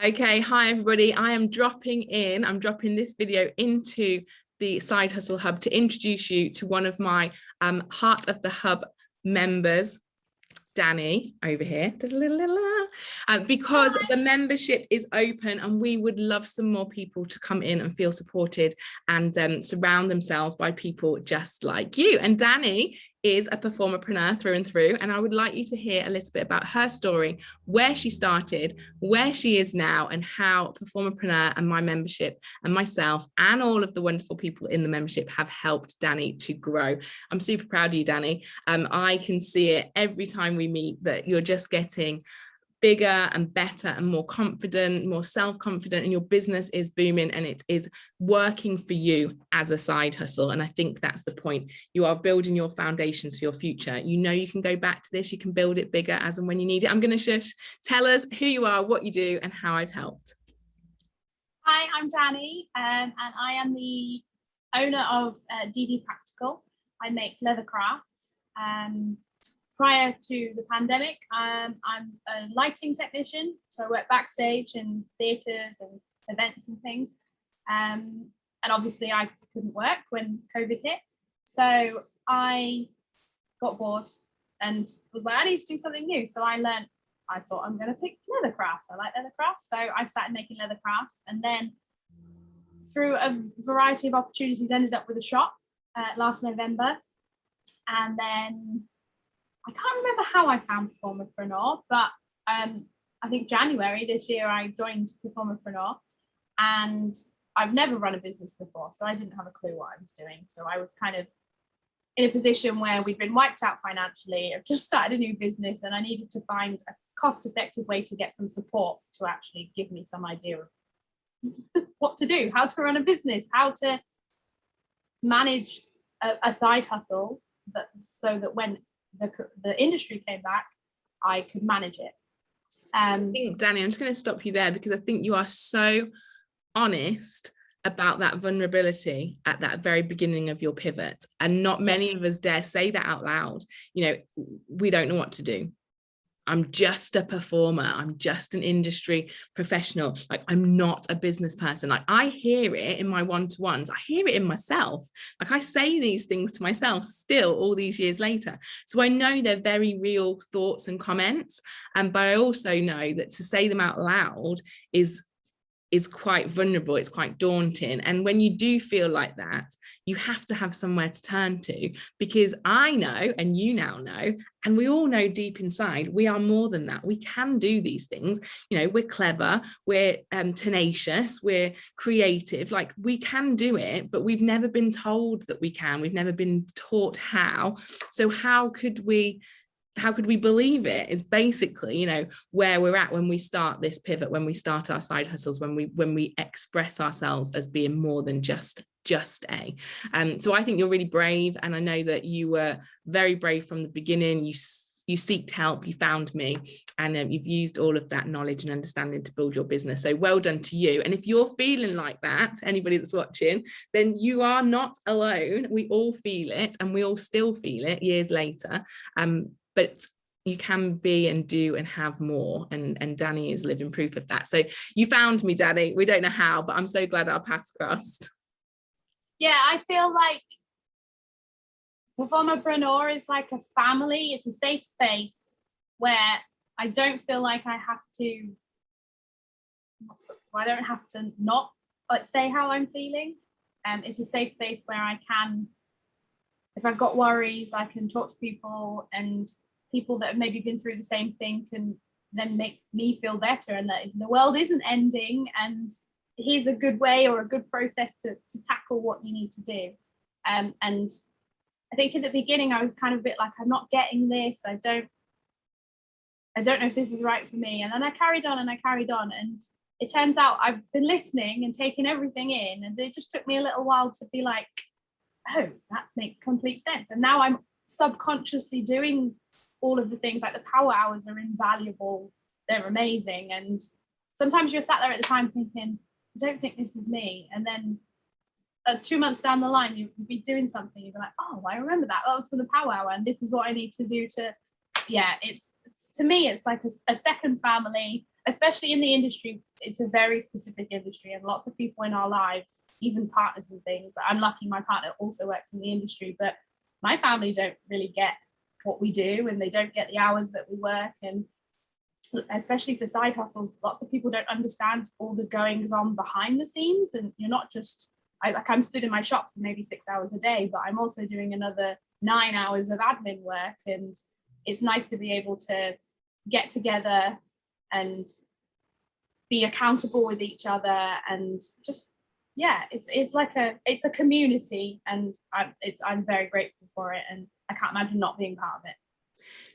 Okay, hi everybody. I'm dropping this video into the Side Hustle Hub to introduce you to one of my Heart of the Hub members, Dani, over here, because the membership is open and we would love some more people to come in and feel supported and surround themselves by people just like you. And Dani is a performerpreneur through and through, and I would like you to hear a little bit about her story, where she started, where she is now, and how performerpreneur and my membership and myself and all of the wonderful people in the membership have helped Dani to grow. I'm super proud of you, Dani. I can see it every time we meet that you're just getting bigger and better and more confident, more self-confident, and your business is booming and it is working for you as a side hustle. And I think that's the point. You are building your foundations for your future. You know you can go back to this, you can build it bigger as and when you need it. I'm going to tell us who you are, what you do, and how I've helped. Hi, I'm Dani, and I am the owner of DD Practical. I make leather crafts. Prior to the pandemic, I'm a lighting technician, so I work backstage in theatres and events and things. And obviously I couldn't work when COVID hit. So I got bored and was like, I need to do something new. So I thought I'm going to pick leather crafts. I like leather crafts. So I started making leather crafts, and then through a variety of opportunities ended up with a shop last November. And then I can't remember how I found Performerpreneur, but I think January this year I joined Performerpreneur, and I've never run a business before, so I didn't have a clue what I was doing. So I was kind of in a position where we'd been wiped out financially. I've just started a new business and I needed to find a cost-effective way to get some support to actually give me some idea of what to do, how to run a business, how to manage a side hustle so that when the industry came back, I could manage it. I think, Dani, I'm just going to stop you there because I think you are so honest about that vulnerability at that very beginning of your pivot, and not many of us dare say that out loud. You know, we don't know what to do. I'm just a performer. I'm just an industry professional. Like, I'm not a business person. Like, I hear it in my one-to-ones. I hear it in myself. Like, I say these things to myself still all these years later. So I know they're very real thoughts and comments. But I also know that to say them out loud is quite vulnerable. It's quite daunting. And when you do feel like that, you have to have somewhere to turn to, because I know, and you now know, and we all know deep inside, we are more than that. We can do these things. You know, we're clever, we're tenacious, we're creative, like we can do it, but we've never been told that we can. We've never been taught how. So how could we believe it is basically, you know, where we're at when we start this pivot, when we start our side hustles, when we express ourselves as being more than just a. So I think you're really brave, and I know that you were very brave from the beginning. You seeked help, you found me, and you've used all of that knowledge and understanding to build your business. So well done to you. And if you're feeling like that, anybody that's watching, then you are not alone. We all feel it, and we all still feel it years later. But you can be and do and have more, and Dani is living proof of that. So you found me, Dani. We don't know how, but I'm so glad our paths crossed. Yeah, I feel like Performerpreneur is like a family. It's a safe space where I don't feel like I don't have to not like say how I'm feeling. It's a safe space where I can, if I've got worries, I can talk to people, and people that have maybe been through the same thing can then make me feel better, and that the world isn't ending, and here's a good way or a good process to tackle what you need to do. And I think in the beginning I was kind of a bit like, I'm not getting this. I don't know if this is right for me. And then I carried on, and it turns out I've been listening and taking everything in, and it just took me a little while to be like, oh, that makes complete sense. And now I'm subconsciously doing all of the things. Like, the power hours are invaluable, they're amazing, and sometimes you're sat there at the time thinking, I don't think this is me, and then 2 months down the line you'd be doing something, you'd be like, oh, I remember that was for the power hour, and this is what I need to do to, yeah, it's to me it's like a second family. especially in the industry, it's a very specific industry, and lots of people in our lives, even partners and things. I'm lucky my partner also works in the industry, but my family don't really get what we do, and they don't get the hours that we work. And especially for side hustles, lots of people don't understand all the goings on behind the scenes. And you're not just, I'm stood in my shop for maybe 6 hours a day, but I'm also doing another 9 hours of admin work. And it's nice to be able to get together and be accountable with each other, and just, yeah, it's like it's a community, and I'm very grateful for it, and I can't imagine not being part of it.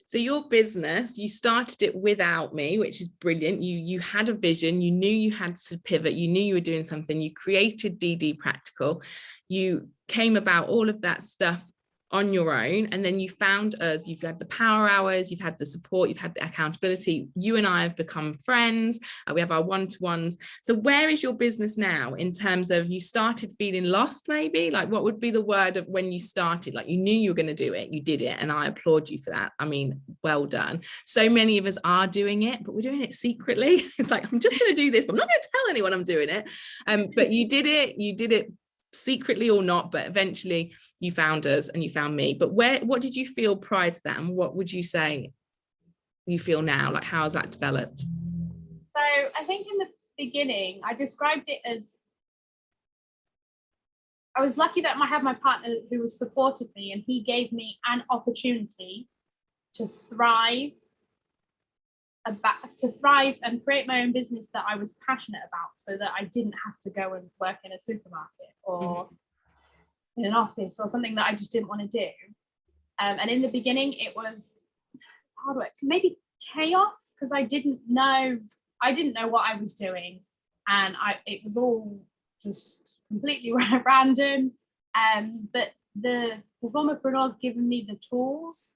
So your business, you started it without me, which is brilliant. You had a vision, you knew you had to pivot, you knew you were doing something, you created DD Practical, you came about all of that stuff on your own, and then you found us. You've had the power hours, you've had the support, you've had the accountability. You and I have become friends. We have our one-to-ones. So where is your business now in terms of, you started feeling lost maybe? Like, what would be the word of when you started? Like, you knew you were going to do it, you did it, and I applaud you for that. I mean, well done. So many of us are doing it, but we're doing it secretly. It's like, I'm just going to do this, but I'm not going to tell anyone I'm doing it. But you did it secretly or not, but eventually you found us and you found me. But what did you feel prior to that, and what would you say you feel now? Like, how has that developed? So I think in the beginning I described it as, I was lucky that I had my partner who supported me, and he gave me an opportunity to thrive and create my own business that I was passionate about, so that I didn't have to go and work in a supermarket or in an office or something that I just didn't want to do. And in the beginning it was hard work, maybe chaos, because I didn't know what I was doing, and it was all just completely random. But the Performerpreneur's given me the tools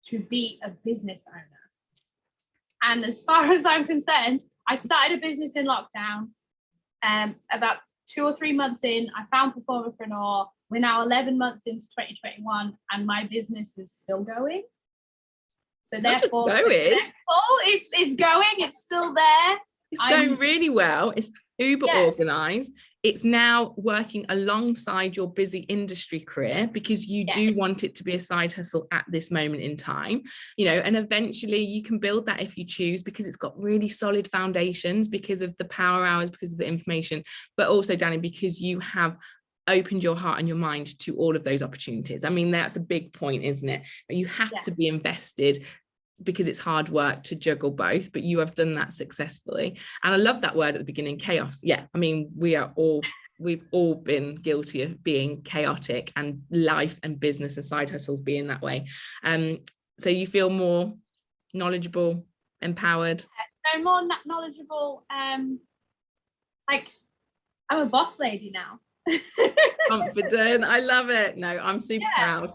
to be a business owner. And as far as I'm concerned, I started a business in lockdown. About 2 or 3 months in, I found Performerpreneur. We're now 11 months into 2021, and my business is still going. So therefore, it's going. It's still there. It's going really well. It's uber organized. It's now working alongside your busy industry career, because you do want it to be a side hustle at this moment in time, and eventually you can build that if you choose, because it's got really solid foundations, because of the power hours, because of the information, but also, Dani, because you have opened your heart and your mind to all of those opportunities. I mean, that's a big point, isn't it? But you have to be invested, because it's hard work to juggle both, but you have done that successfully. And I love that word at the beginning, chaos. Yeah, I mean, we've all been guilty of being chaotic, and life and business and side hustles being that way. So you feel more knowledgeable, empowered? So more knowledgeable. Like, I'm a boss lady now. Confident. I love it. No, I'm super proud.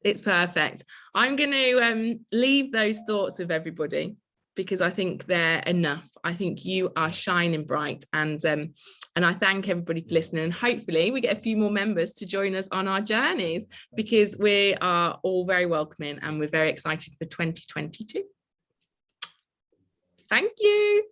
It's perfect. I'm going to leave those thoughts with everybody, because I think they're enough. I think you are shining bright, and I thank everybody for listening. And hopefully we get a few more members to join us on our journeys, because we are all very welcoming, and we're very excited for 2022. Thank you.